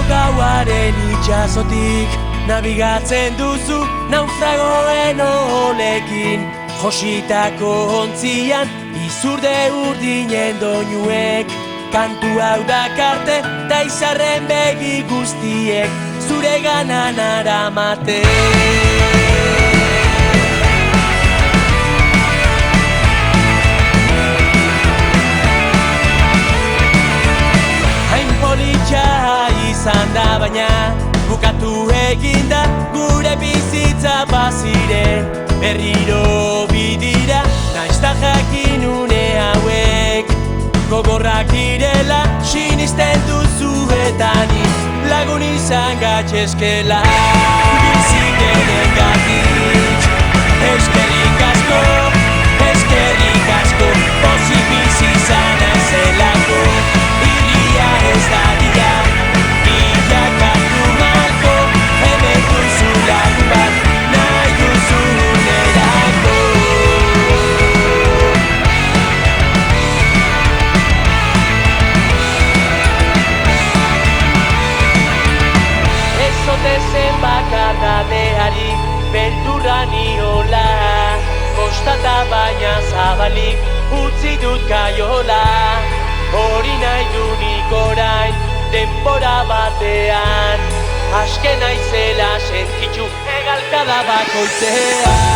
gauaren itxasotik nabigatzen duzu naufragoen olekin, jositako ontzian izurde urdinen doinuek, kantu hau dakarte ta izarren begi guztiek zure ganan aramate. Hain politxa izan da baina bukatu eginda gure bizitza bazire, berriro bidira naizta jakin une hauek gogorrak direla sinisten duzu eta ni lagun izan gatxeskela bizitenen gatik. Eskerrik asko, eskerrik asko, pozik bizi izan aizelako, irria ez da dira bilakatu malko, hemen duzu lagun bat nahi duzunerako. Zen bakardadeari beldurra niola, kostata baina zabalik utzi dut kaiola. Hori nahi du nik orain denbora batean, aske naizela sentitxu egalkada bakoitzean.